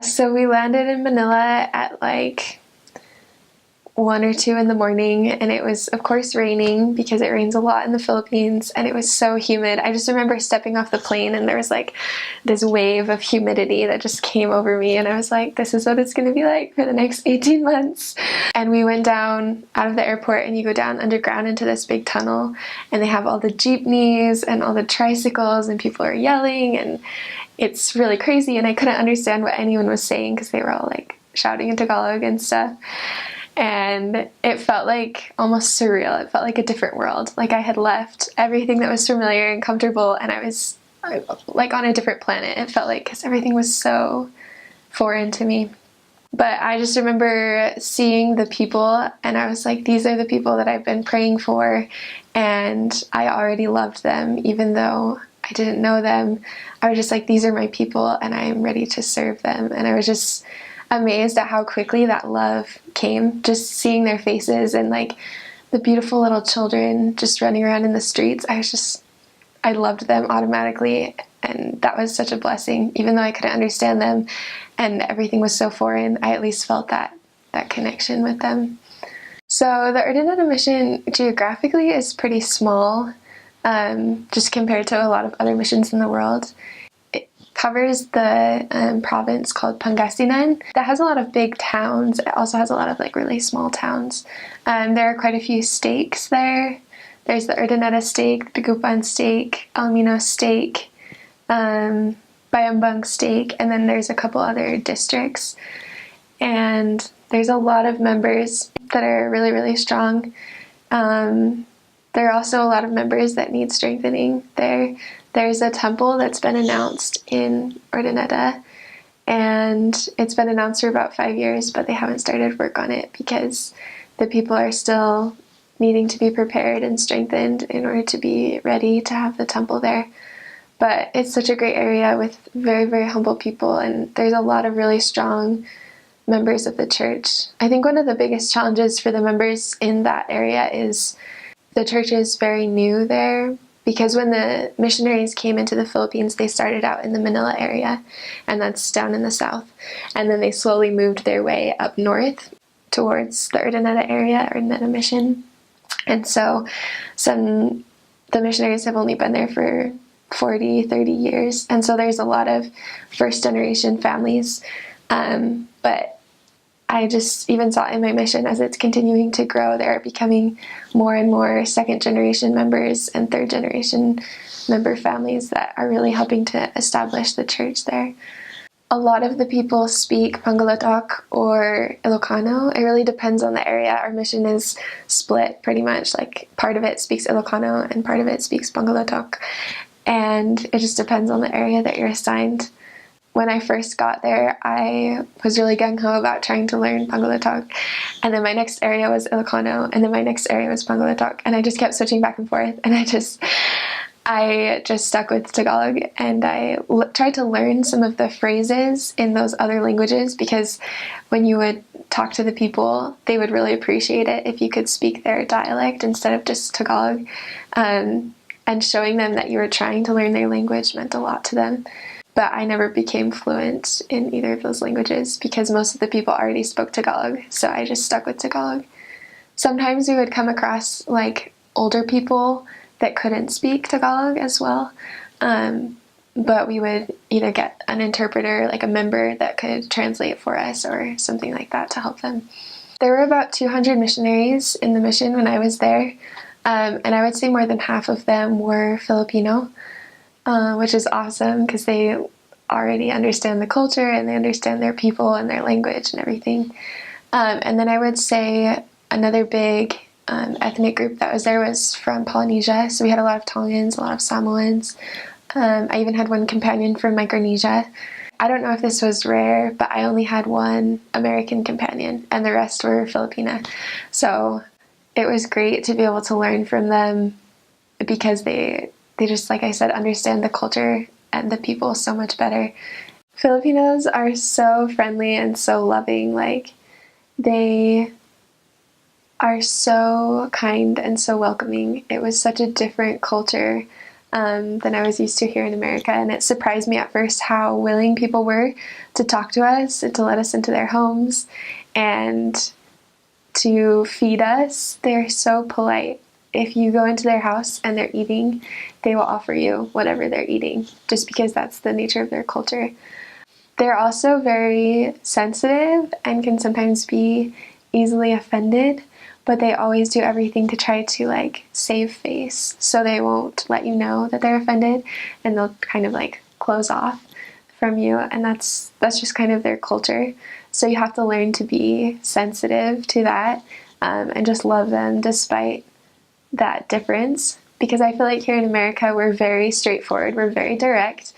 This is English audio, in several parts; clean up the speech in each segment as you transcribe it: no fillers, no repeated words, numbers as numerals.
So we landed in Manila at like 1 or 2 in the morning, and it was of course raining because it rains a lot in the Philippines, and it was so humid. I just remember stepping off the plane and there was like this wave of humidity that just came over me, and I was like, this is what it's going to be like for the next 18 months. And we went down out of the airport, and you go down underground into this big tunnel, and they have all the jeepneys and all the tricycles, and people are yelling, and it's really crazy, and I couldn't understand what anyone was saying because they were all like shouting in Tagalog and stuff. And it felt like almost surreal. It felt like a different world. Like I had left everything that was familiar and comfortable, and I was like on a different planet. It felt like, because everything was so foreign to me. But I just remember seeing the people, and I was like, these are the people that I've been praying for, and I already loved them, even though I didn't know them. I was just like, these are my people, and I am ready to serve them. And I was just amazed at how quickly that love came, just seeing their faces and like the beautiful little children just running around in the streets. I loved them automatically, and that was such a blessing. Even though I couldn't understand them and everything was so foreign, I at least felt that connection with them. So the Urdaneta Mission geographically is pretty small, just compared to a lot of other missions in the world. Covers the province called Pangasinan that has a lot of big towns. It also has a lot of like really small towns. There are quite a few stakes there. There's the Urdaneta stake, the Dagupan stake, Almino stake, Bayambang stake, and then there's a couple other districts. And there's a lot of members that are really, really strong. There are also a lot of members that need strengthening there. There's a temple that's been announced in Urdaneta, and it's been announced for about 5 years, but they haven't started work on it because the people are still needing to be prepared and strengthened in order to be ready to have the temple there. But it's such a great area with very, very humble people, and there's a lot of really strong members of the church. I think one of the biggest challenges for the members in that area is the church is very new there, because when the missionaries came into the Philippines, they started out in the Manila area, and that's down in the south. And then they slowly moved their way up north towards the Urdaneta area, Urdaneta Mission. And so the missionaries have only been there for 40, 30 years. And so there's a lot of first generation families. But I just even saw in my mission, as it's continuing to grow, there are becoming more and more second generation members and third generation member families that are really helping to establish the church there. A lot of the people speak Pangalatok or Ilocano. It really depends on the area. Our mission is split pretty much. Like part of it speaks Ilocano and part of it speaks Pangalatok. And it just depends on the area that you're assigned. When I first got there, I was really gung-ho about trying to learn Pangalatok, and then my next area was Ilocano, and then my next area was Pangalatok, and I just kept switching back and forth, and I just stuck with Tagalog, and I tried to learn some of the phrases in those other languages, because when you would talk to the people, they would really appreciate it if you could speak their dialect instead of just Tagalog, and showing them that you were trying to learn their language meant a lot to them. But I never became fluent in either of those languages because most of the people already spoke Tagalog, so I just stuck with Tagalog. Sometimes we would come across like older people that couldn't speak Tagalog as well, but we would either get an interpreter, like a member that could translate for us or something like that to help them. There were about 200 missionaries in the mission when I was there, and I would say more than half of them were Filipino. Which is awesome because they already understand the culture and they understand their people and their language and everything. And then I would say another big ethnic group that was there was from Polynesia. So we had a lot of Tongans, a lot of Samoans. I even had one companion from Micronesia. I don't know if this was rare, but I only had one American companion and the rest were Filipina. So it was great to be able to learn from them because they just, like I said, understand the culture and the people so much better. Filipinos are so friendly and so loving. Like, they are so kind and so welcoming. It was such a different culture than I was used to here in America. And it surprised me at first how willing people were to talk to us and to let us into their homes and to feed us. They're so polite. If you go into their house and they're eating, they will offer you whatever they're eating, just because that's the nature of their culture. They're also very sensitive and can sometimes be easily offended, but they always do everything to try to like save face. So they won't let you know that they're offended, and they'll kind of like close off from you, and that's just kind of their culture. So you have to learn to be sensitive to that, and just love them despite that difference. Because I feel like here in America, we're very straightforward, we're very direct,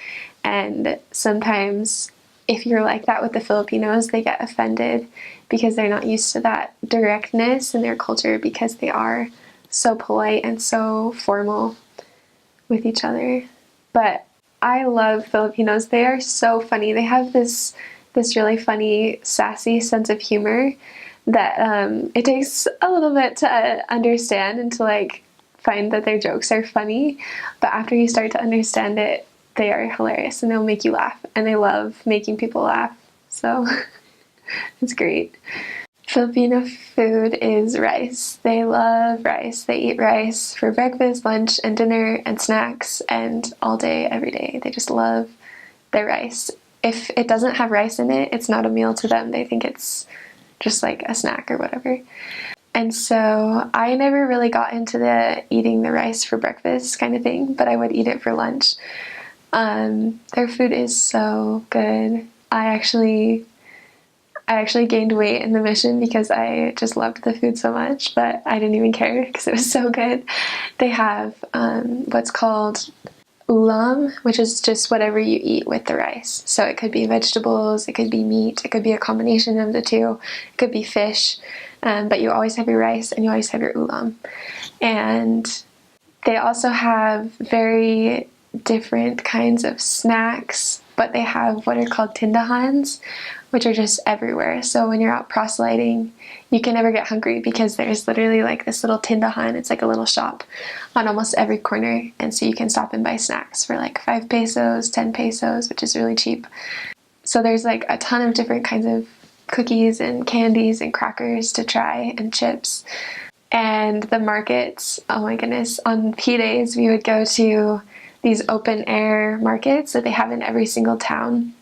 and sometimes if you're like that with the Filipinos, they get offended because they're not used to that directness in their culture, because they are so polite and so formal with each other. But I love Filipinos. They are so funny. They have this really funny, sassy sense of humor that it takes a little bit to understand and to like find that their jokes are funny. But after you start to understand it, they are hilarious and they'll make you laugh. And they love making people laugh. So it's great. Filipino food is rice. They love rice. They eat rice for breakfast, lunch, and dinner, and snacks, and all day, every day. They just love their rice. If it doesn't have rice in it, it's not a meal to them. They think it's just like a snack or whatever. And so I never really got into the eating the rice for breakfast kind of thing, but I would eat it for lunch. Their food is so good. I actually gained weight in the mission because I just loved the food so much, but I didn't even care because it was so good. They have what's called ulam, which is just whatever you eat with the rice. So it could be vegetables, it could be meat, it could be a combination of the two, it could be fish, but you always have your rice and you always have your ulam. And they also have very different kinds of snacks, but they have what are called tindahans, which are just everywhere. So when you're out proselyting, you can never get hungry because there's literally like this little tindahan. It's like a little shop on almost every corner. And so you can stop and buy snacks for like 5 pesos, 10 pesos, which is really cheap. So there's like a ton of different kinds of cookies and candies and crackers to try, and chips. And the markets, oh my goodness, on P days we would go to these open air markets that they have in every single town.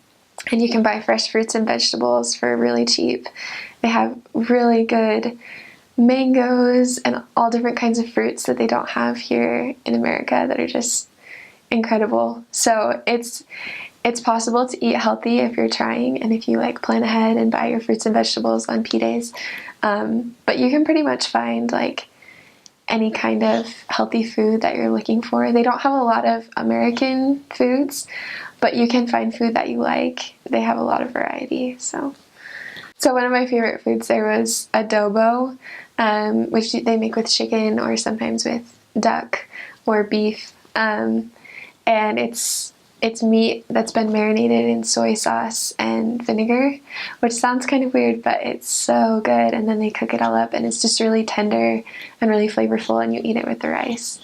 And you can buy fresh fruits and vegetables for really cheap. They have really good mangoes and all different kinds of fruits that they don't have here in America that are just incredible. So it's possible to eat healthy if you're trying, and if you like plan ahead and buy your fruits and vegetables on P days. But you can pretty much find like any kind of healthy food that you're looking for. They don't have a lot of American foods, but you can find food that you like. They have a lot of variety. So one of my favorite foods there was adobo, which they make with chicken or sometimes with duck or beef. And it's meat that's been marinated in soy sauce and vinegar, which sounds kind of weird, but it's so good. And then they cook it all up, and it's just really tender and really flavorful, and you eat it with the rice.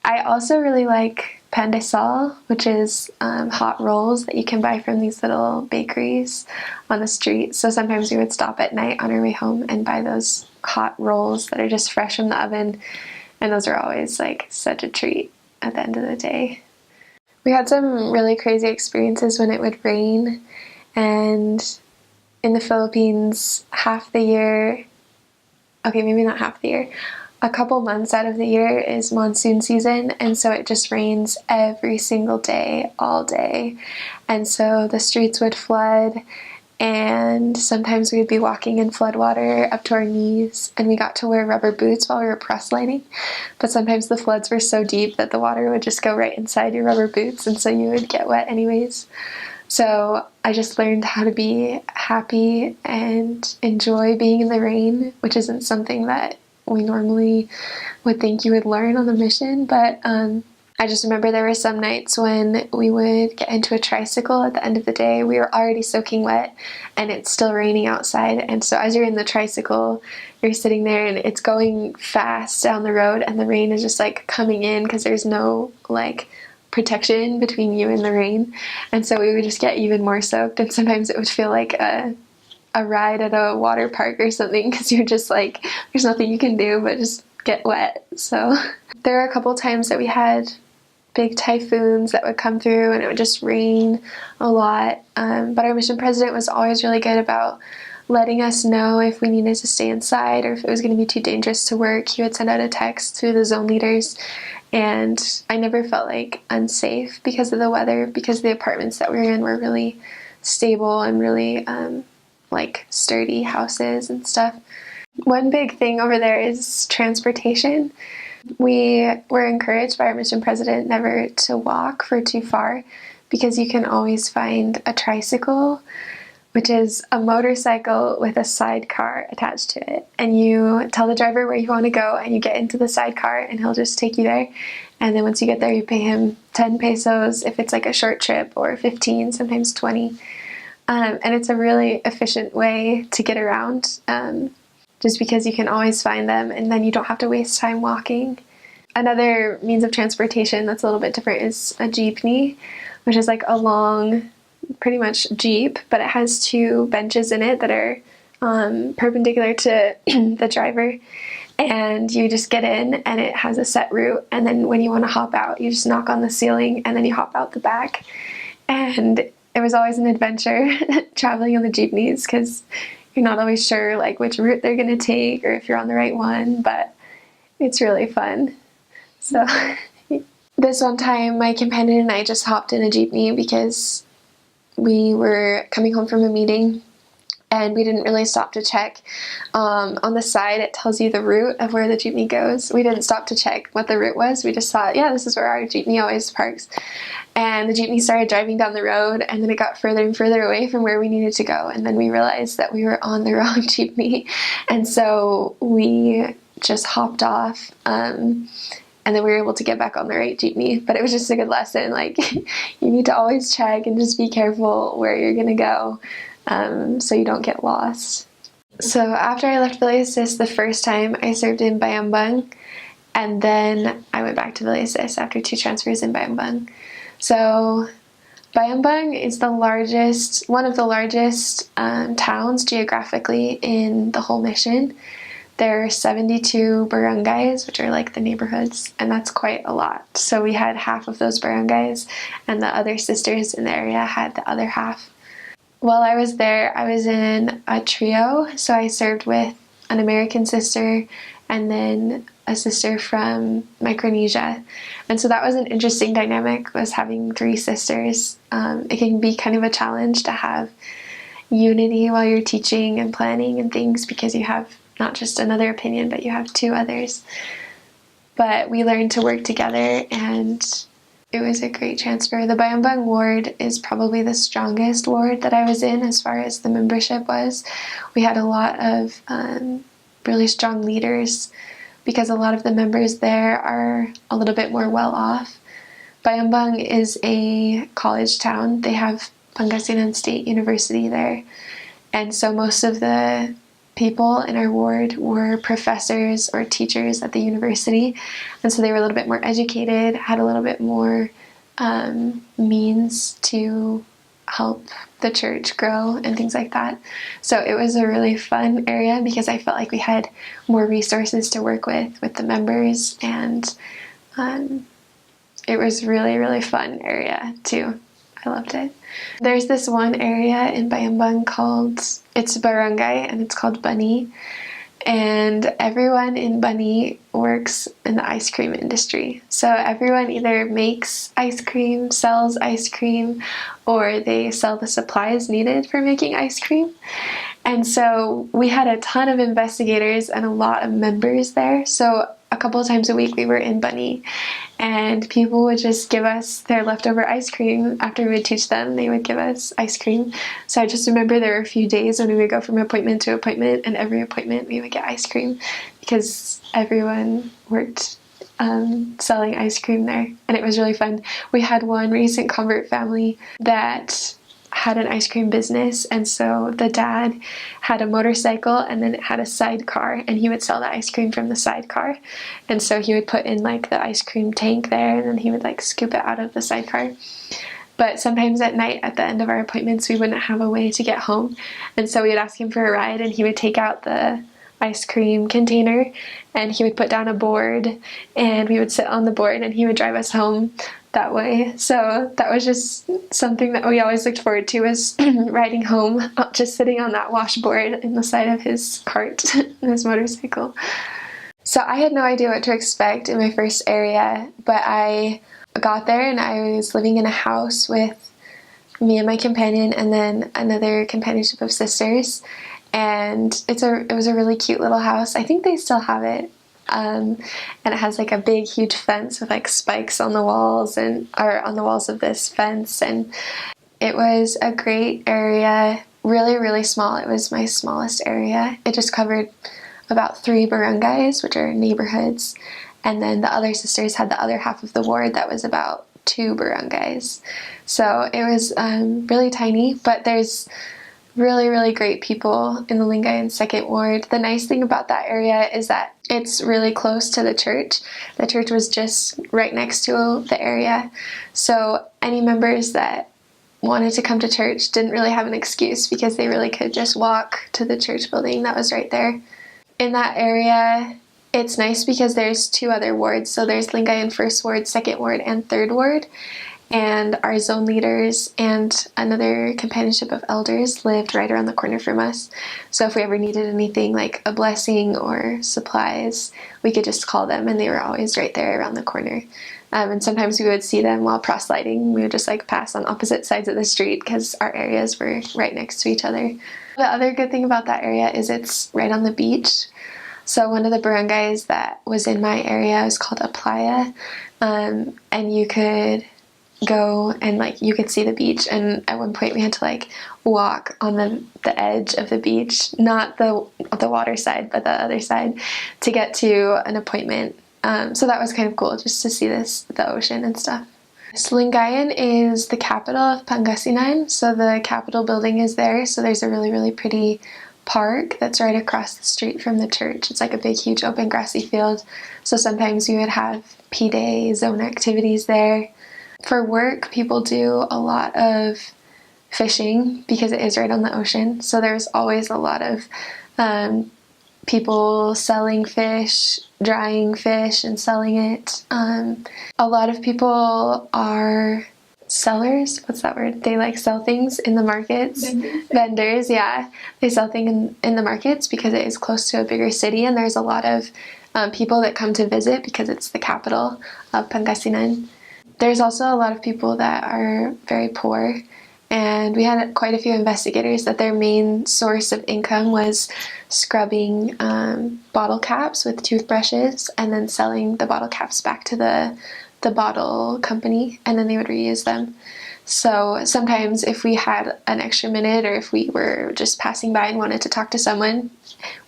I also really like pandesal, which is hot rolls that you can buy from these little bakeries on the street. So sometimes we would stop at night on our way home and buy those hot rolls that are just fresh from the oven, and those are always like such a treat at the end of the day. We had some really crazy experiences when it would rain, and in the Philippines, half the year, okay, maybe not half the year, a couple months out of the year is monsoon season, and so it just rains every single day, all day. And so the streets would flood, and sometimes we'd be walking in flood water up to our knees, and we got to wear rubber boots while we were proselyting. But sometimes the floods were so deep that the water would just go right inside your rubber boots, and so you would get wet anyways. So I just learned how to be happy and enjoy being in the rain, which isn't something that we normally would think you would learn on the mission, but I just remember there were some nights when we would get into a tricycle at the end of the day. We were already soaking wet and it's still raining outside. And so as you're in the tricycle, you're sitting there and it's going fast down the road and the rain is just like coming in because there's no like protection between you and the rain. And so we would just get even more soaked, and sometimes it would feel like a ride at a water park or something because you're just like, there's nothing you can do but just get wet. So there were a couple times that we had big typhoons that would come through and it would just rain a lot. But our mission president was always really good about letting us know if we needed to stay inside or if it was going to be too dangerous to work. He would send out a text through the zone leaders, and I never felt like unsafe because of the weather, because the apartments that we were in were really stable and really like sturdy houses and stuff. One big thing over there is transportation. We were encouraged by our mission president never to walk for too far because you can always find a tricycle, which is a motorcycle with a sidecar attached to it. And you tell the driver where you want to go and you get into the sidecar and he'll just take you there. And then once you get there, you pay him 10 pesos if it's like a short trip, or 15, sometimes 20. And it's a really efficient way to get around. Just because you can always find them and then you don't have to waste time walking. Another means of transportation that's a little bit different is a jeepney, which is like a long, pretty much jeep, but it has two benches in it that are perpendicular to the driver. And you just get in and it has a set route. And then when you want to hop out, you just knock on the ceiling and then you hop out the back. And it was always an adventure traveling on the jeepneys because you're not always sure like which route they're going to take or if you're on the right one, but it's really fun. So this one time my companion and I just hopped in a jeepney because we were coming home from a meeting and we didn't really stop to check. On the side it tells you the route of where the jeepney goes. We didn't stop to check what the route was. We just thought, yeah, this is where our jeepney always parks. And the jeepney started driving down the road, and then it got further and further away from where we needed to go. And then we realized that we were on the wrong jeepney. And so we just hopped off. And then we were able to get back on the right jeepney. But it was just a good lesson. Like, you need to always check and just be careful where you're going to go so you don't get lost. So after I left Villasis the first time, I served in Bayambang. And then I went back to Villasis after 2 transfers in Bayambang. So Bayambang is one of the largest towns geographically in the whole mission. There are 72 barangays, which are like the neighborhoods, and that's quite a lot. So we had half of those barangays, and the other sisters in the area had the other half. While I was there, I was in a trio, so I served with an American sister and then a sister from Micronesia. And so that was an interesting dynamic, was having 3 sisters. It can be kind of a challenge to have unity while you're teaching and planning and things, because you have not just another opinion, but you have 2 others. But we learned to work together, and it was a great transfer. The Bayambang ward is probably the strongest ward that I was in as far as the membership was. We had a lot of really strong leaders, because a lot of the members there are a little bit more well off. Bayambang is a college town. They have Pangasinan State University there. And so most of the people in our ward were professors or teachers at the university. And so they were a little bit more educated, had a little bit more means to help the church grow and things like that. So it was a really fun area because I felt like we had more resources to work with the members, and it was really, really fun area too. I loved it. There's this one area in Bayambang it's barangay, and it's called Bani. And everyone in Bani works in the ice cream industry. So everyone either makes ice cream, sells ice cream, or they sell the supplies needed for making ice cream. And so we had a ton of investigators and a lot of members there. So a couple of times a week we were in Bani, and people would just give us their leftover ice cream. After we would teach them, they would give us ice cream. So I just remember there were a few days when we would go from appointment to appointment, and every appointment we would get ice cream because everyone worked selling ice cream there, and it was really fun. We had one recent convert family that had an ice cream business, and so the dad had a motorcycle and then it had a sidecar, and he would sell the ice cream from the sidecar. And so he would put in like the ice cream tank there, and then he would like scoop it out of the sidecar. But sometimes at night at the end of our appointments we wouldn't have a way to get home, and so we'd ask him for a ride, and he would take out the ice cream container and he would put down a board, and we would sit on the board and he would drive us home that way. So that was just something that we always looked forward to, was riding home, just sitting on that washboard in the side of his cart, his motorcycle. So I had no idea what to expect in my first area, but I got there and I was living in a house with me and my companion and then another companionship of sisters. And it was a really cute little house. I think they still have it. And it has like a big, huge fence with like spikes on the walls or on the walls of this fence. And it was a great area, really, really small. It was my smallest area. It just covered about 3 barangays, which are neighborhoods. And then the other sisters had the other half of the ward that was about 2 barangays. So it was really tiny, but there's really, really great people in the Lingayen Second Ward. The nice thing about that area is that it's really close to the church. The church was just right next to the area. So any members that wanted to come to church didn't really have an excuse, because they really could just walk to the church building that was right there. In that area, it's nice because there's 2 other wards. So there's Lingayen First Ward, Second Ward, and Third Ward. And our zone leaders and another companionship of elders lived right around the corner from us. So if we ever needed anything like a blessing or supplies, we could just call them, and they were always right there around the corner. And sometimes we would see them while proselyting. We would just like pass on opposite sides of the street because our areas were right next to each other. The other good thing about that area is it's right on the beach. So one of the barangays that was in my area was called a playa, and you could go and like you could see the beach, and at one point we had to like walk on the edge of the beach, not the water side but the other side, to get to an appointment. So that was kind of cool just to see the ocean and stuff. So Lingayen is the capital of Pangasinan, so the Capitol building is there. So there's a really, really pretty park that's right across the street from the church. It's like a big, huge open grassy field. So sometimes we would have P-Day zone activities there. For work, people do a lot of fishing because it is right on the ocean. So there's always a lot of people selling fish, drying fish and selling it. A lot of people are sellers. What's that word? They like sell things in the markets. Vendors, yeah. They sell things in the markets because it is close to a bigger city, and there's a lot of people that come to visit because it's the capital of Pangasinan. There's also a lot of people that are very poor, and we had quite a few investigators that their main source of income was scrubbing bottle caps with toothbrushes and then selling the bottle caps back to the bottle company, and then they would reuse them. So sometimes if we had an extra minute, or if we were just passing by and wanted to talk to someone,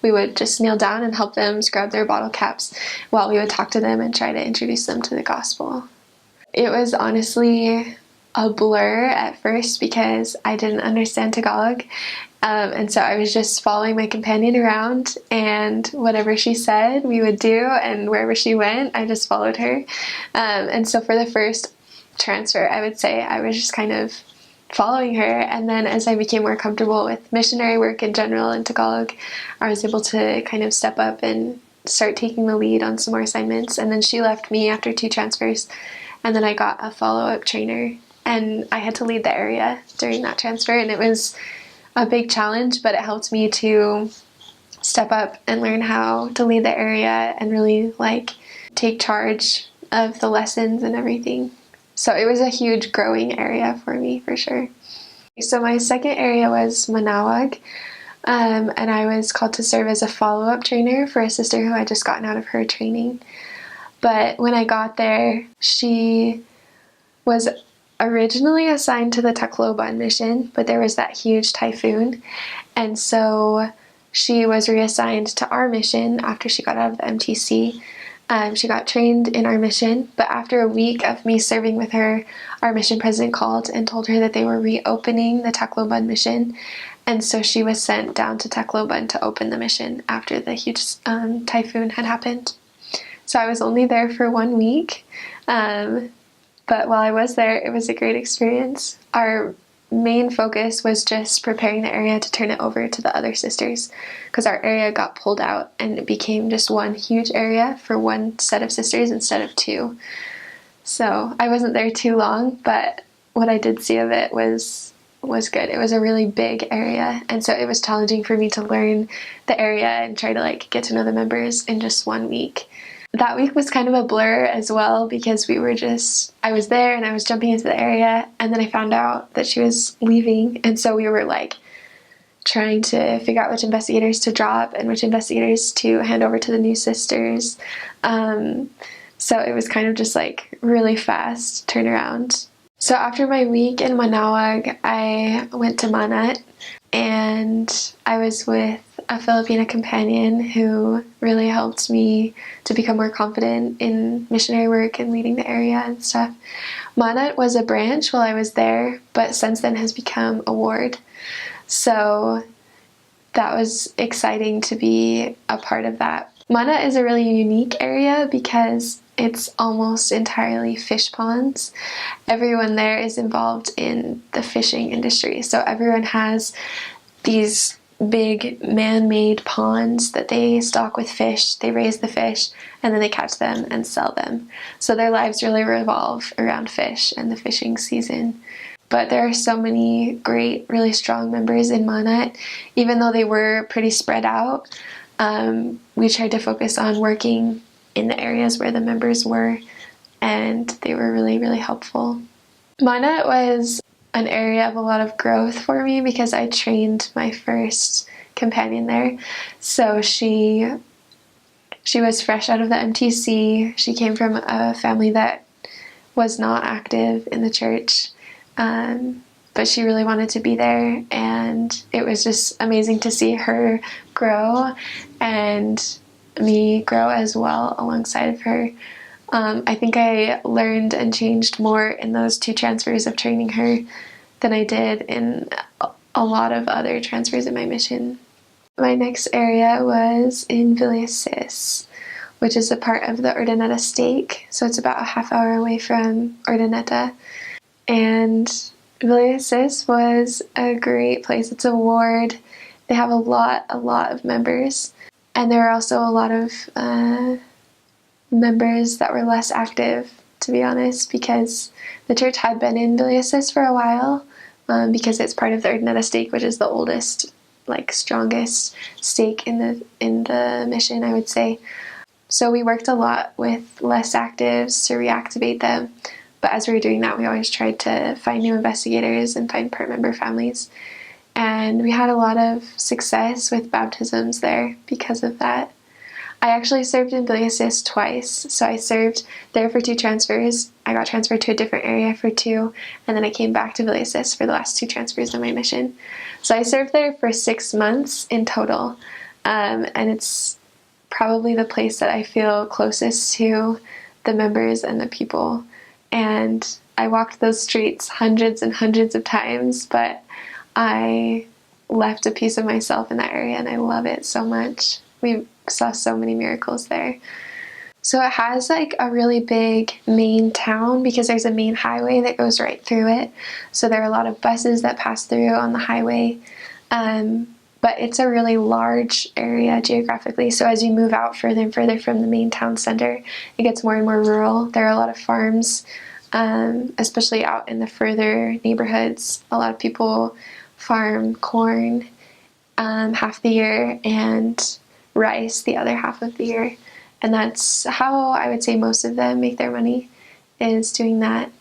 we would just kneel down and help them scrub their bottle caps while we would talk to them and try to introduce them to the gospel. It was honestly a blur at first because I didn't understand Tagalog, and so I was just following my companion around, and whatever she said we would do, and wherever she went I just followed her. And so for the first transfer, I would say I was just kind of following her, and then as I became more comfortable with missionary work in general in Tagalog, I was able to kind of step up and start taking the lead on some more assignments. And then she left me after 2 transfers, and then I got a follow-up trainer, and I had to lead the area during that transfer, and it was a big challenge, but it helped me to step up and learn how to lead the area and really like take charge of the lessons and everything. So it was a huge growing area for me, for sure. So my second area was Manawag, and I was called to serve as a follow-up trainer for a sister who had just gotten out of her training. But when I got there, she was originally assigned to the Tacloban mission, but there was that huge typhoon, and so she was reassigned to our mission after she got out of the MTC. She got trained in our mission, but after a week of me serving with her, our mission president called and told her that they were reopening the Tacloban mission, and so she was sent down to Tacloban to open the mission after the huge typhoon had happened. So I was only there for 1 week, but while I was there, it was a great experience. Our main focus was just preparing the area to turn it over to the other sisters, because our area got pulled out and it became just one huge area for one set of sisters instead of two. So I wasn't there too long, but what I did see of it was good. It was a really big area, and so it was challenging for me to learn the area and try to get to know the members in just 1 week. That week was kind of a blur as well, because I was there and I was jumping into the area, and then I found out that she was leaving, and so we were trying to figure out which investigators to drop and which investigators to hand over to the new sisters. So it was kind of just really fast turnaround. So after my week in Manawag, I went to Manat, and I was with a Filipina companion who really helped me to become more confident in missionary work and leading the area and stuff. Manat was a branch while I was there, but since then has become a ward. So that was exciting to be a part of that. Manat is a really unique area because it's almost entirely fish ponds. Everyone there is involved in the fishing industry. So everyone has these big man-made ponds that they stock with fish. They raise the fish and then they catch them and sell them. So their lives really revolve around fish and the fishing season. But there are so many great, really strong members in Manat. Even though they were pretty spread out, we tried to focus on working in the areas where the members were, and they were really, really helpful. Manat was an area of a lot of growth for me because I trained my first companion there. So she was fresh out of the MTC. She came from a family that was not active in the church, but she really wanted to be there, and it was just amazing to see her grow and me grow as well alongside of her. I think I learned and changed more in those 2 transfers of training her than I did in a lot of other transfers in my mission. My next area was in Villasis, which is a part of the Urdaneta stake, so it's about a half hour away from Urdaneta. And Villasis was a great place. It's a ward. They have a lot of members. And there are also a lot of members that were less active, to be honest, because the church had been in Villasis for a while, because it's part of the Urdaneta stake, which is the oldest, strongest stake in the mission, I would say. So we worked a lot with less actives to reactivate them. But as we were doing that, we always tried to find new investigators and find part member families. And we had a lot of success with baptisms there because of that. I actually served in Villasis twice. So I served there for 2 transfers. I got transferred to a different area for 2, and then I came back to Villasis for the last 2 transfers of my mission. So I served there for 6 months in total. And it's probably the place that I feel closest to the members and the people. And I walked those streets hundreds and hundreds of times, but I left a piece of myself in that area, and I love it so much. We saw so many miracles there. So it has a really big main town because there's a main highway that goes right through it. So there are a lot of buses that pass through on the highway. But it's a really large area geographically. So as you move out further and further from the main town center, it gets more and more rural. There are a lot of farms, especially out in the further neighborhoods. A lot of people farm corn half the year and rice the other half of the year. And that's how I would say most of them make their money, is doing that.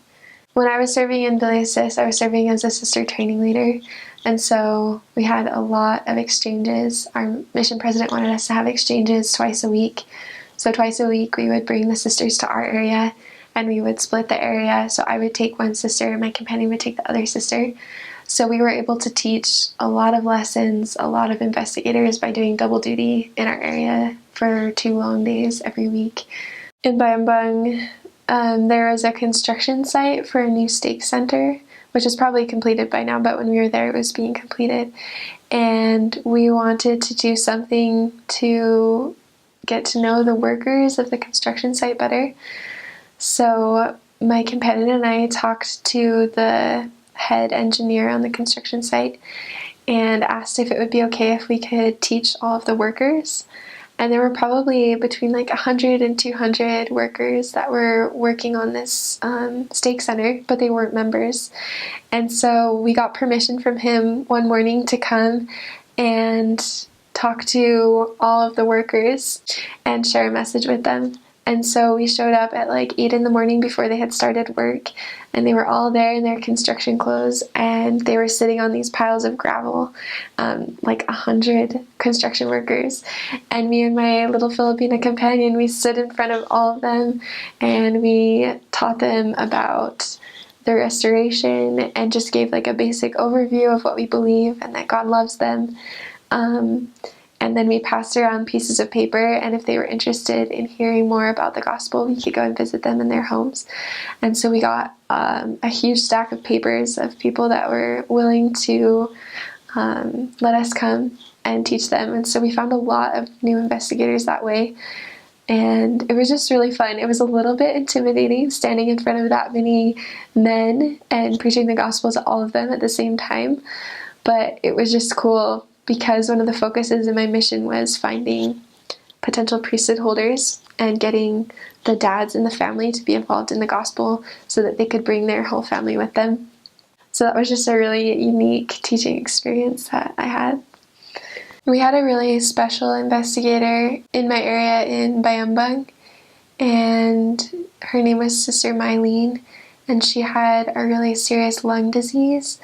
When I was serving in Villasis, I was serving as a sister training leader. And so we had a lot of exchanges. Our mission president wanted us to have exchanges twice a week. So twice a week we would bring the sisters to our area and we would split the area. So I would take one sister and my companion would take the other sister. So we were able to teach a lot of lessons, a lot of investigators by doing double duty in our area for 2 long days every week. in Bayambang, there was a construction site for a new stake center, which is probably completed by now, but when we were there, it was being completed. And we wanted to do something to get to know the workers of the construction site better. So my companion and I talked to the head engineer on the construction site and asked if it would be okay if we could teach all of the workers. And there were probably between like 100 and 200 workers that were working on this stake center, but they weren't members. And so we got permission from him one morning to come and talk to all of the workers and share a message with them. And so we showed up at like 8 in the morning before they had started work, and they were all there in their construction clothes, and they were sitting on these piles of gravel, like 100 construction workers. And me and my little Filipina companion, we stood in front of all of them, and we taught them about the restoration and just gave like a basic overview of what we believe and that God loves them. And then we passed around pieces of paper, and if they were interested in hearing more about the gospel, we could go and visit them in their homes. And so we got a huge stack of papers of people that were willing to let us come and teach them. And so we found a lot of new investigators that way. And it was just really fun. It was a little bit intimidating standing in front of that many men and preaching the gospel to all of them at the same time. But it was just cool, because one of the focuses in my mission was finding potential priesthood holders and getting the dads in the family to be involved in the gospel so that they could bring their whole family with them. So that was just a really unique teaching experience that I had. We had a really special investigator in my area in Bayambang, and her name was Sister Mylene, and she had a really serious lung disease.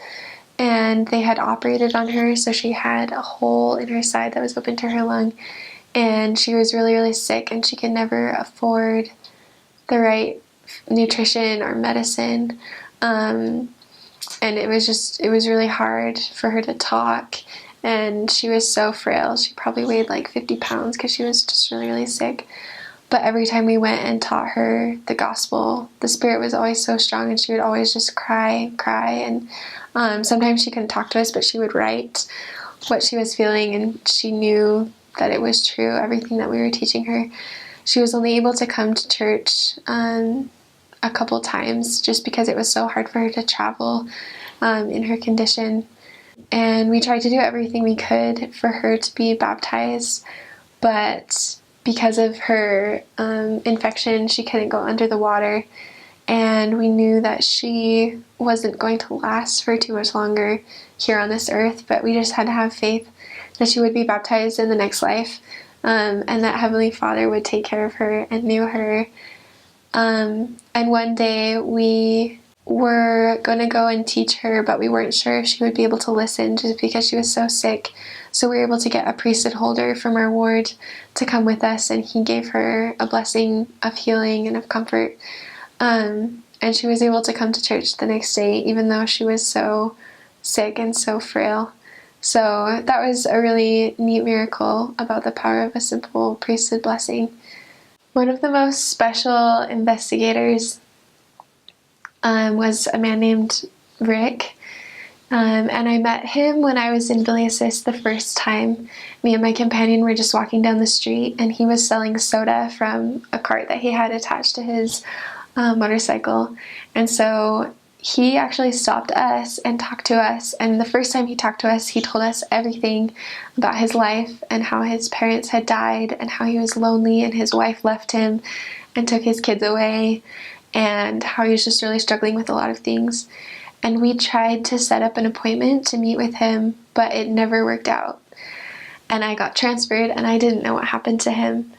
And they had operated on her, so she had a hole in her side that was open to her lung, and she was really, really sick, and she could never afford the right nutrition or medicine, and it was really hard for her to talk, and she was so frail. She probably weighed like 50 pounds because she was just really, really sick. But every time we went and taught her the gospel, the Spirit was always so strong, and she would always just cry, and sometimes she couldn't talk to us, but she would write what she was feeling, and she knew that it was true, everything that we were teaching her. She was only able to come to church a couple times just because it was so hard for her to travel in her condition. And we tried to do everything we could for her to be baptized, but because of her infection, she couldn't go under the water. And we knew that she wasn't going to last for too much longer here on this earth, but we just had to have faith that she would be baptized in the next life, and that Heavenly Father would take care of her and knew her. And one day we were going to go and teach her, but we weren't sure if she would be able to listen just because she was so sick. So we were able to get a priesthood holder from our ward to come with us, and he gave her a blessing of healing and of comfort. And she was able to come to church the next day, even though she was so sick and so frail. So that was a really neat miracle about the power of a simple priesthood blessing. One of the most special investigators was a man named Rick. And I met him when I was in Billy Assist the first time. Me and my companion were just walking down the street, and he was selling soda from a cart that he had attached to his motorcycle. And so he actually stopped us and talked to us. And the first time he talked to us, he told us everything about his life and how his parents had died and how he was lonely and his wife left him and took his kids away, and how he was just really struggling with a lot of things. And we tried to set up an appointment to meet with him, but it never worked out. And I got transferred, and I didn't know what happened to him.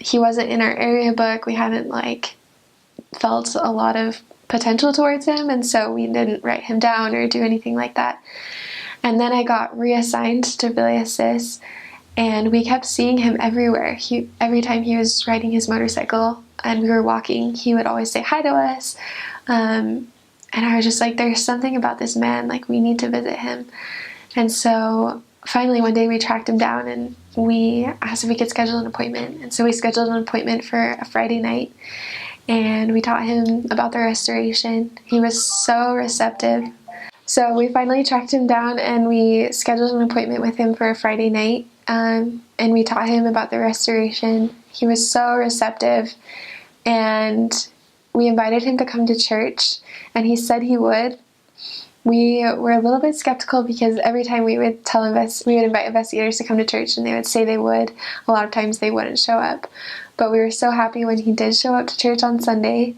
He wasn't in our area book. We hadn't felt a lot of potential towards him, and so we didn't write him down or do anything like that. And then I got reassigned to Billy Assist, and we kept seeing him everywhere. Every time he was riding his motorcycle and we were walking, he would always say hi to us. And I was just like, there's something about this man, we need to visit him. And so finally one day we tracked him down and we asked if we could schedule an appointment. And so we scheduled an appointment for a Friday night, and we taught him about the restoration. He was so receptive. So we finally tracked him down and we scheduled an appointment with him for a Friday night, and we taught him about the restoration. He was so receptive, and we invited him to come to church, and he said he would. We were a little bit skeptical because every time we would invite investigators to come to church and they would say they would, a lot of times they wouldn't show up. But we were so happy when he did show up to church on Sunday,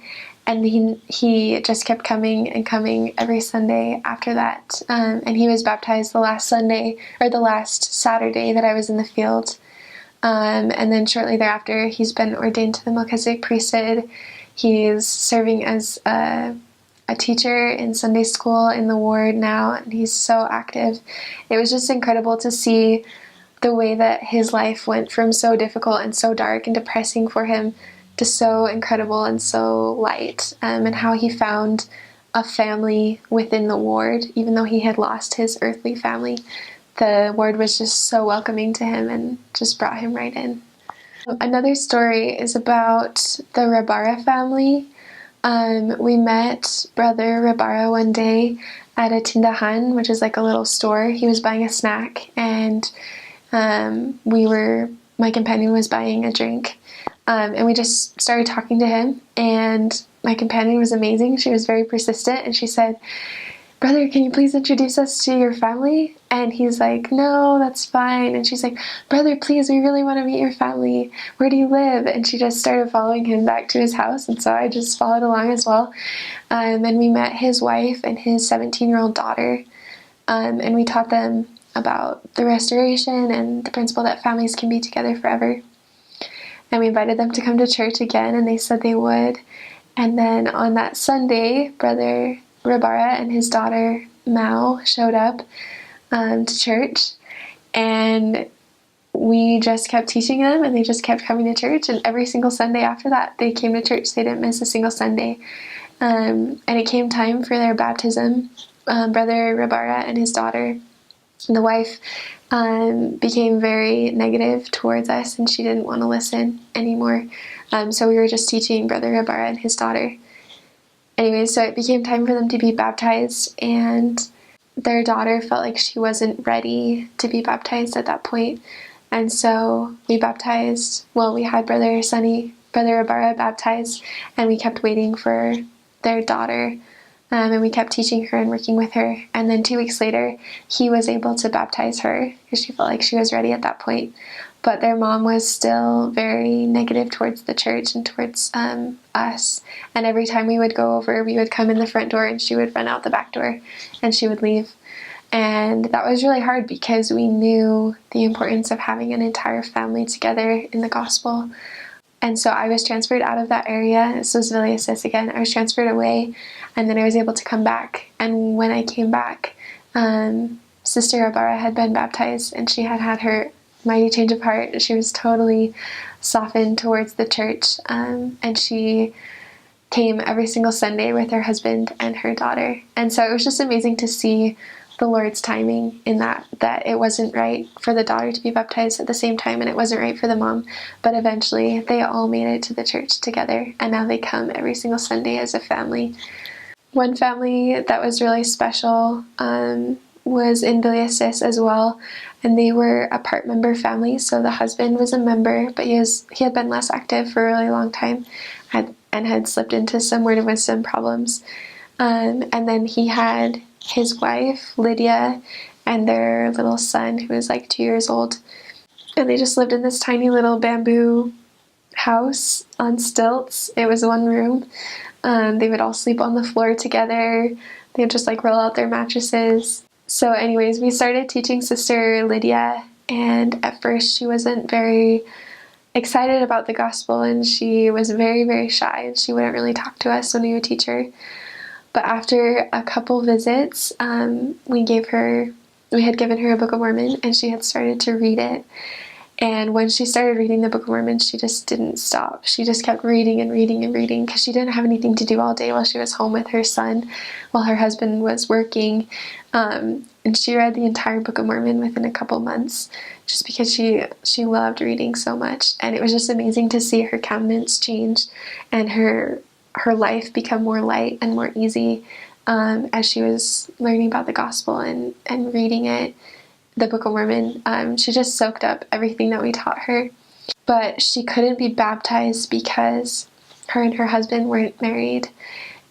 and he just kept coming and coming every Sunday after that. And he was baptized the last Saturday that I was in the field. And then shortly thereafter, he's been ordained to the Melchizedek priesthood. He's serving as a teacher in Sunday school in the ward now, and he's so active. It was just incredible to see the way that his life went from so difficult and so dark and depressing for him to so incredible and so light, and how he found a family within the ward. Even though he had lost his earthly family, the ward was just so welcoming to him and just brought him right in. Another story is about the Rabara family. We met Brother Rabara one day at a tindahan, which is like a little store. He was buying a snack, and my companion was buying a drink. And we just started talking to him, and my companion was amazing. She was very persistent, and she said, "Brother, can you please introduce us to your family?" And he's like, "No, that's fine." And she's like, "Brother, please, we really want to meet your family. Where do you live?" And she just started following him back to his house, and so I just followed along as well. And we met his wife and his 17-year-old daughter, and we taught them about the restoration and the principle that families can be together forever. And we invited them to come to church again, and they said they would. And then on that Sunday, Brother Rabara and his daughter Mao showed up to church, and we just kept teaching them, and they just kept coming to church. And every single Sunday after that, they came to church. They didn't miss a single Sunday. And it came time for their baptism. Brother Rabara and his daughter, the wife, became very negative towards us, and she didn't want to listen anymore. So we were just teaching Brother Rabara and his daughter. Anyway, so it became time for them to be baptized, and their daughter felt like she wasn't ready to be baptized at that point. And so we had Brother Rabara baptized, and we kept waiting for their daughter. And we kept teaching her and working with her. And then 2 weeks later, he was able to baptize her because she felt like she was ready at that point. But their mom was still very negative towards the church and towards us. And every time we would go over, we would come in the front door and she would run out the back door and she would leave. And that was really hard because we knew the importance of having an entire family together in the gospel. And so I was transferred out of that area. This was Villiasis again. I was transferred away, and then I was able to come back. And when I came back, Sister Rabara had been baptized, and she had had her mighty change of heart. She was totally softened towards the church, and she came every single Sunday with her husband and her daughter. And so it was just amazing to see the Lord's timing in that it wasn't right for the daughter to be baptized at the same time, and it wasn't right for the mom, but eventually they all made it to the church together, and now they come every single Sunday as a family. One family that was really special was in Villiasis as well, and they were a part member family. So the husband was a member, but he had been less active for a really long time, and had slipped into some word of wisdom problems. And then he had his wife, Lydia, and their little son, who was like 2 years old. And they just lived in this tiny little bamboo house on stilts. It was one room. They would all sleep on the floor together. They would just like roll out their mattresses. So anyways, we started teaching Sister Lydia, and at first she wasn't very excited about the gospel, and she was very, very shy, and she wouldn't really talk to us when we would teach her. But after a couple visits, we had given her a Book of Mormon, and she had started to read it. And when she started reading the Book of Mormon, she just didn't stop. She just kept reading and reading and reading because she didn't have anything to do all day while she was home with her son, while her husband was working. And she read the entire Book of Mormon within a couple months just because she loved reading so much. And it was just amazing to see her countenance change and her life become more light and more easy as she was learning about the gospel and reading it. The Book of Mormon, she just soaked up everything that we taught her. But she couldn't be baptized because her and her husband weren't married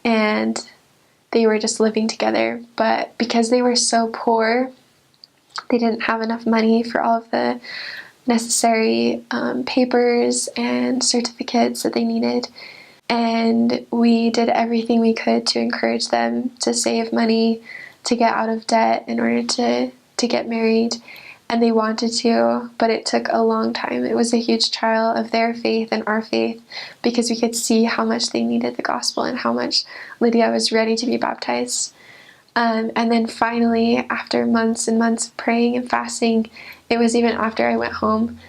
and they were just living together. But because they were so poor, they didn't have enough money for all of the necessary papers and certificates that they needed. And we did everything we could to encourage them to save money, to get out of debt in order to get married, and they wanted to, but it took a long time. It was a huge trial of their faith and our faith because we could see how much they needed the gospel and how much Lydia was ready to be baptized. And then finally, after months and months of praying and fasting, it was even after I went home,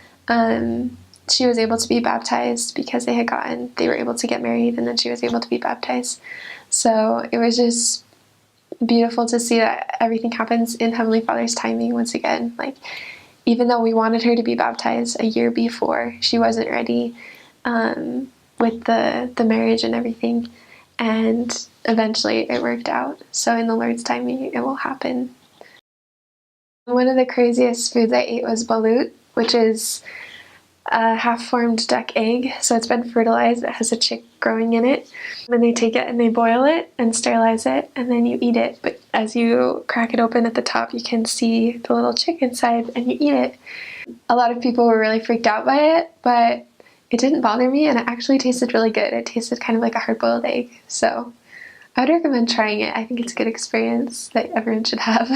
she was able to be baptized because they were able to get married, and then she was able to be baptized. So it was just beautiful to see that everything happens in Heavenly Father's timing once again. Like, even though we wanted her to be baptized a year before, she wasn't ready with the marriage and everything. And eventually it worked out. So in the Lord's timing, it will happen. One of the craziest foods I ate was balut, which is a half-formed duck egg. So it's been fertilized. It has a chick growing in it. And they take it and they boil it and sterilize it, and then you eat it. But as you crack it open at the top, you can see the little chick inside, and you eat it. A lot of people were really freaked out by it, but it didn't bother me, and it actually tasted really good. It tasted kind of like a hard-boiled egg. So I would recommend trying it. I think it's a good experience that everyone should have.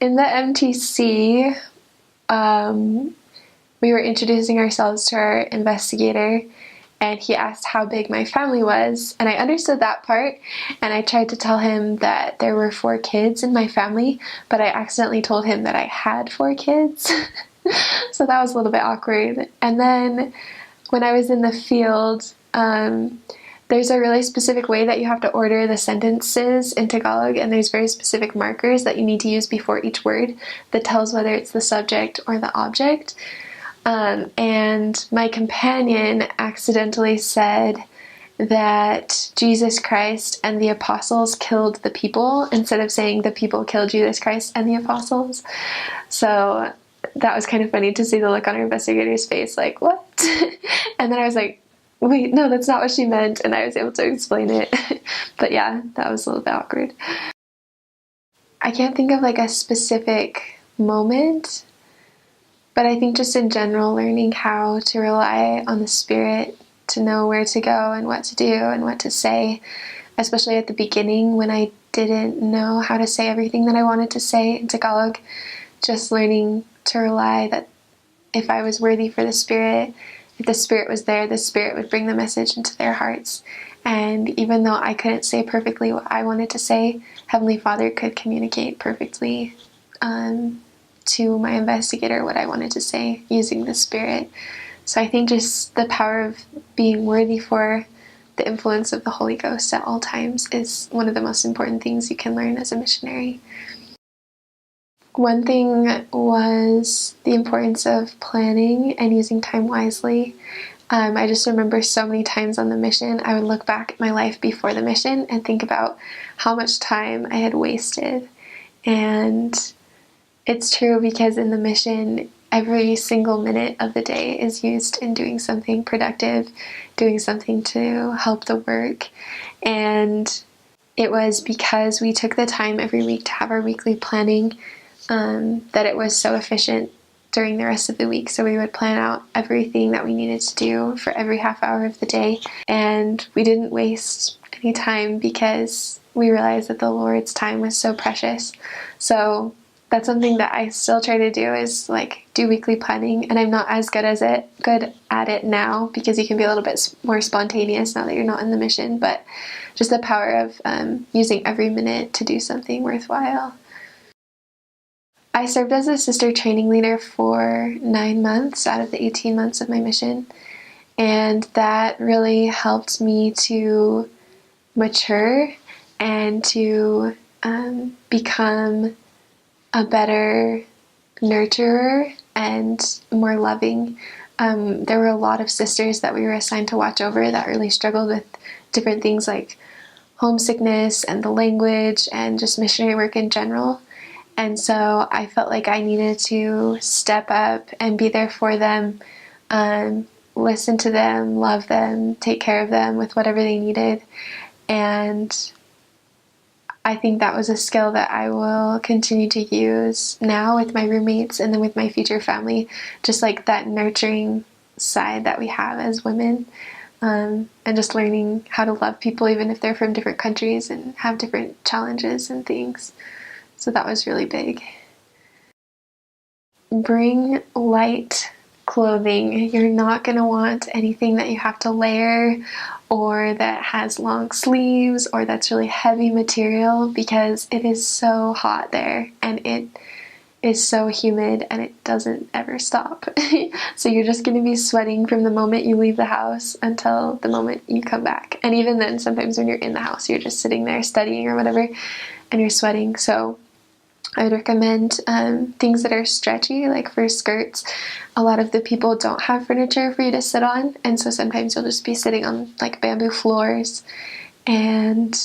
In the MTC, we were introducing ourselves to our investigator, and he asked how big my family was, and I understood that part, and I tried to tell him that there were 4 kids in my family, but I accidentally told him that I had 4 kids. So that was a little bit awkward. And then when I was in the field, there's a really specific way that you have to order the sentences in Tagalog, and there's very specific markers that you need to use before each word that tells whether it's the subject or the object. And my companion accidentally said that Jesus Christ and the apostles killed the people instead of saying the people killed Jesus Christ and the apostles. So that was kind of funny to see the look on our investigator's face, like, what? And then I was like, wait, no, that's not what she meant, and I was able to explain it. But yeah, that was a little bit awkward. I can't think of like a specific moment, but I think just in general, learning how to rely on the Spirit to know where to go and what to do and what to say, especially at the beginning when I didn't know how to say everything that I wanted to say in Tagalog, just learning to rely that if I was worthy for the Spirit, if the Spirit was there, the Spirit would bring the message into their hearts. And even though I couldn't say perfectly what I wanted to say, Heavenly Father could communicate perfectly to my investigator what I wanted to say using the Spirit. So I think just the power of being worthy for the influence of the Holy Ghost at all times is one of the most important things you can learn as a missionary. One thing was the importance of planning and using time wisely. I just remember so many times on the mission, I would look back at my life before the mission and think about how much time I had wasted. And it's true because in the mission, every single minute of the day is used in doing something productive, doing something to help the work. And it was because we took the time every week to have our weekly planning that it was so efficient during the rest of the week. So we would plan out everything that we needed to do for every half hour of the day, and we didn't waste any time because we realized that the Lord's time was so precious. So that's something that I still try to do, is like do weekly planning, and I'm not as good at it now because you can be a little bit more spontaneous now that you're not in the mission, but just the power of using every minute to do something worthwhile. I served as a sister training leader for 9 months out of the 18 months of my mission, and that really helped me to mature and to become a better nurturer and more loving. There were a lot of sisters that we were assigned to watch over that really struggled with different things like homesickness and the language and just missionary work in general. And so I felt like I needed to step up and be there for them, listen to them, love them, take care of them with whatever they needed. And I think that was a skill that I will continue to use now with my roommates and then with my future family, just like that nurturing side that we have as women, and just learning how to love people even if they're from different countries and have different challenges and things. So that was really big. Bring light clothing. You're not going to want anything that you have to layer or that has long sleeves or that's really heavy material, because it is so hot there and it is so humid and it doesn't ever stop. So you're just going to be sweating from the moment you leave the house until the moment you come back. And even then, sometimes when you're in the house, you're just sitting there studying or whatever and you're sweating. So I would recommend things that are stretchy, like for skirts. A lot of the people don't have furniture for you to sit on, and so sometimes you'll just be sitting on like bamboo floors. And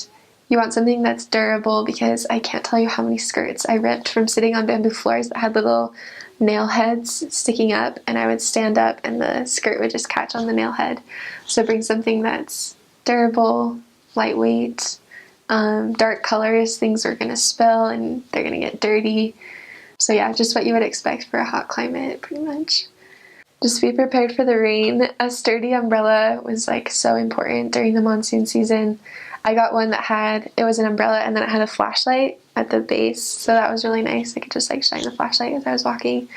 you want something that's durable, because I can't tell you how many skirts I ripped from sitting on bamboo floors that had little nail heads sticking up, and I would stand up and the skirt would just catch on the nail head. So bring something that's durable, lightweight. Dark colors, things are going to spill and they're going to get dirty. So yeah, just what you would expect for a hot climate, pretty much. Just be prepared for the rain. A sturdy umbrella was like so important during the monsoon season. I got one it was an umbrella and then it had a flashlight at the base, so that was really nice. I could just like shine the flashlight as I was walking.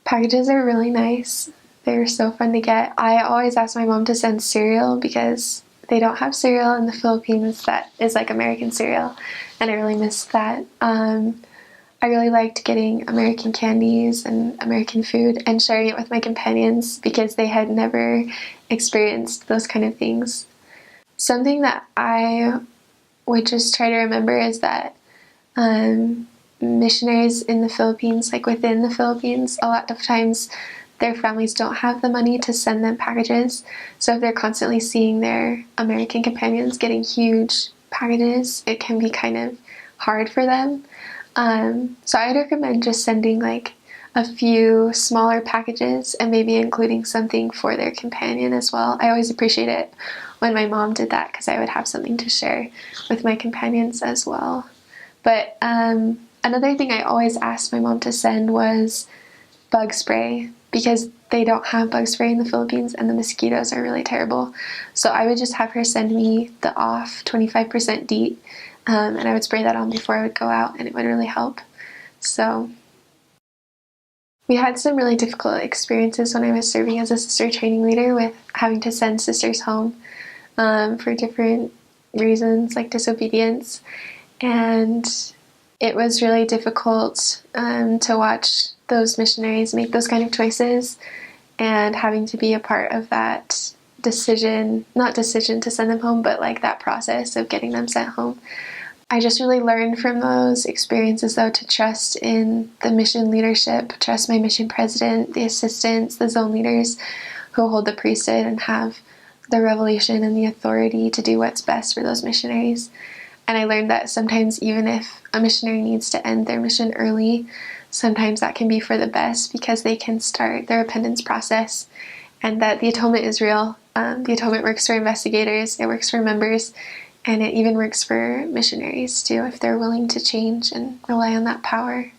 Packages are really nice. They were so fun to get. I always ask my mom to send cereal because they don't have cereal in the Philippines that is like American cereal, and I really miss that. I really liked getting American candies and American food and sharing it with my companions because they had never experienced those kind of things. Something that I would just try to remember is that missionaries in the Philippines, like within the Philippines, a lot of times their families don't have the money to send them packages. So if they're constantly seeing their American companions getting huge packages, it can be kind of hard for them. So I'd recommend just sending like a few smaller packages and maybe including something for their companion as well. I always appreciate it when my mom did that because I would have something to share with my companions as well. But another thing I always asked my mom to send was bug spray, because they don't have bug spray in the Philippines and the mosquitoes are really terrible. So I would just have her send me the off 25% DEET, and I would spray that on before I would go out, and it would really help. So we had some really difficult experiences when I was serving as a sister training leader with having to send sisters home for different reasons, like disobedience. And it was really difficult to watch those missionaries make those kind of choices and having to be a part of that not decision to send them home, but like that process of getting them sent home. I just really learned from those experiences though to trust in the mission leadership, trust my mission president, the assistants, the zone leaders who hold the priesthood and have the revelation and the authority to do what's best for those missionaries. And I learned that sometimes even if a missionary needs to end their mission early, sometimes that can be for the best because they can start their repentance process, and that the atonement is real. The atonement works for investigators, it works for members, and it even works for missionaries too if they're willing to change and rely on that power.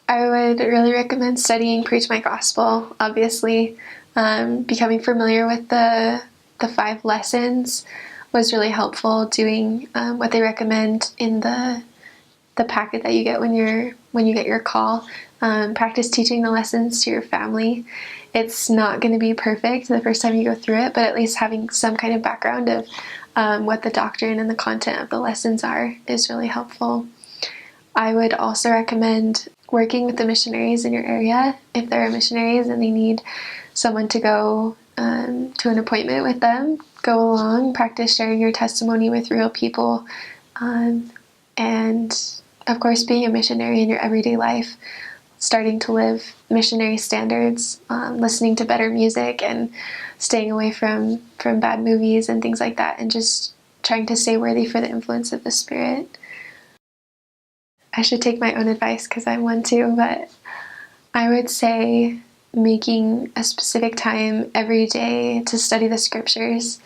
I would really recommend studying Preach My Gospel, obviously. Becoming familiar with the 5 lessons was really helpful. Doing what they recommend in the packet that you get when you get your call. Practice teaching the lessons to your family. It's not going to be perfect the first time you go through it, but at least having some kind of background of what the doctrine and the content of the lessons are is really helpful. I would also recommend working with the missionaries in your area. If there are missionaries and they need someone to go to an appointment with them, go along, practice sharing your testimony with real people, and of course being a missionary in your everyday life, starting to live missionary standards, listening to better music and staying away from bad movies and things like that, and just trying to stay worthy for the influence of the Spirit. I should take my own advice because I'm one too, but I would say making a specific time every day to study the scriptures.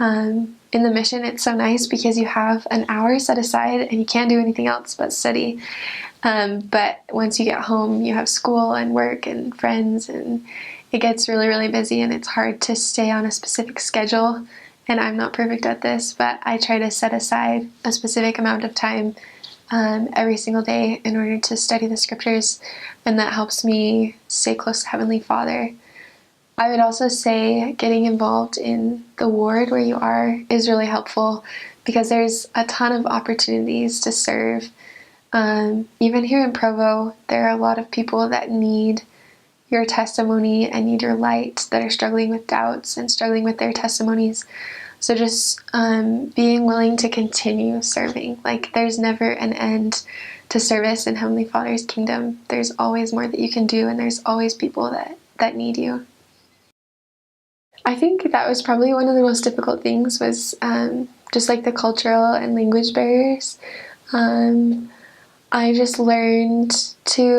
In the mission, it's so nice because you have an hour set aside and you can't do anything else but study. But once you get home, you have school and work and friends, and it gets really, really busy, and it's hard to stay on a specific schedule. And I'm not perfect at this, but I try to set aside a specific amount of time every single day in order to study the scriptures, and that helps me stay close to Heavenly Father. I would also say getting involved in the ward where you are is really helpful because there's a ton of opportunities to serve. Even here in Provo, there are a lot of people that need your testimony and need your light, that are struggling with doubts and struggling with their testimonies. So just being willing to continue serving. Like, there's never an end to service in Heavenly Father's kingdom. There's always more that you can do, and there's always people that need you. I think that was probably one of the most difficult things, was just like the cultural and language barriers. I just learned to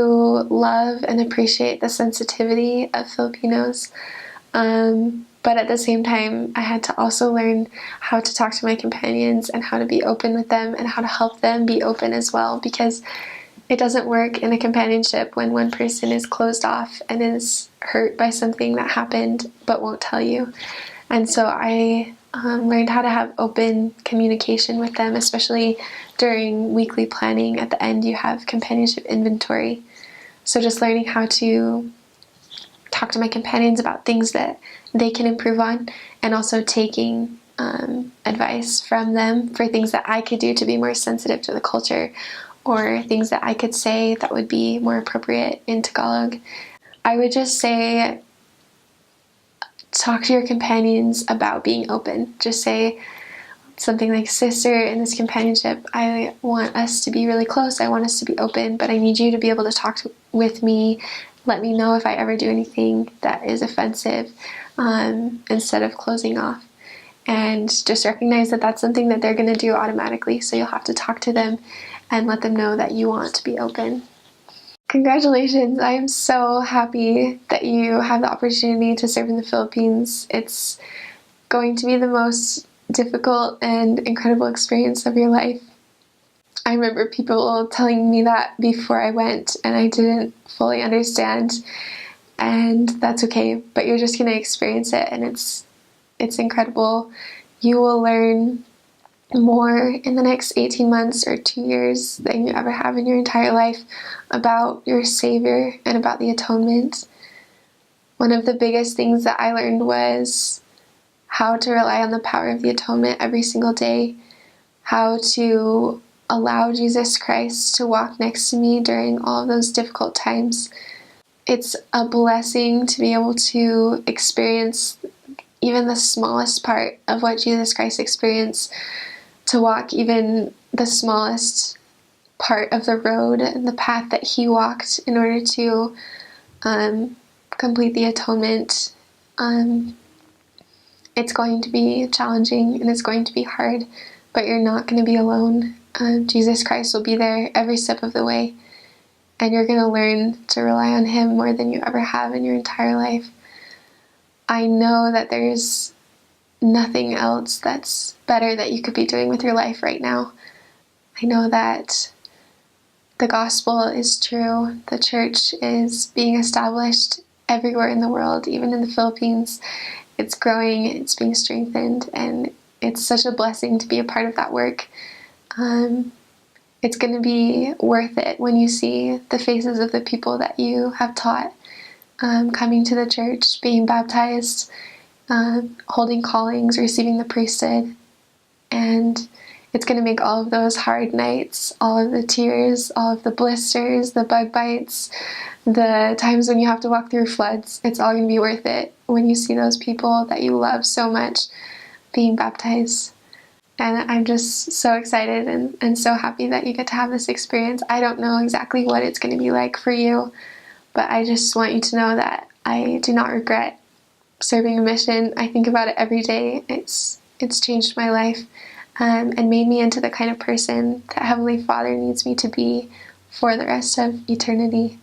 love and appreciate the sensitivity of Filipinos. But at the same time, I had to also learn how to talk to my companions and how to be open with them and how to help them be open as well, because it doesn't work in a companionship when one person is closed off and is hurt by something that happened but won't tell you. And so I learned how to have open communication with them, especially during weekly planning. At the end, you have companionship inventory. So just learning how to talk to my companions about things that they can improve on, and also taking advice from them for things that I could do to be more sensitive to the culture, or things that I could say that would be more appropriate in Tagalog. I would just say, talk to your companions about being open. Just say something like, "Sister, in this companionship, I want us to be really close. I want us to be open, but I need you to be able to talk with me. Let me know if I ever do anything that is offensive," instead of closing off. And just recognize that that's something that they're going to do automatically. So you'll have to talk to them and let them know that you want to be open. Congratulations! I am so happy that you have the opportunity to serve in the Philippines. It's going to be the most difficult and incredible experience of your life. I remember people telling me that before I went, and I didn't fully understand, and that's okay, but you're just going to experience it, and it's incredible. You will learn more in the next 18 months or 2 years than you ever have in your entire life about your Savior and about the atonement. One of the biggest things that I learned was how to rely on the power of the atonement every single day, how to allow Jesus Christ to walk next to me during all of those difficult times. It's a blessing to be able to experience even the smallest part of what Jesus Christ experienced, to walk even the smallest part of the road and the path that he walked in order to complete the atonement. It's going to be challenging and it's going to be hard, but you're not going to be alone. Jesus Christ will be there every step of the way, and you're going to learn to rely on him more than you ever have in your entire life. I know that there's nothing else that's better that you could be doing with your life right now. I know that the gospel is true. The church is being established everywhere in the world, even in the Philippines. It's growing, it's being strengthened, and it's such a blessing to be a part of that work. It's going to be worth it when you see the faces of the people that you have taught coming to the church, being baptized, holding callings, receiving the priesthood. And It's going to make all of those hard nights, all of the tears, all of the blisters, the bug bites, the times when you have to walk through floods, it's all going to be worth it when you see those people that you love so much being baptized. And I'm just so excited and so happy that you get to have this experience. I don't know exactly what it's going to be like for you, but I just want you to know that I do not regret serving a mission. I think about it every day. It's changed my life and made me into the kind of person that Heavenly Father needs me to be for the rest of eternity.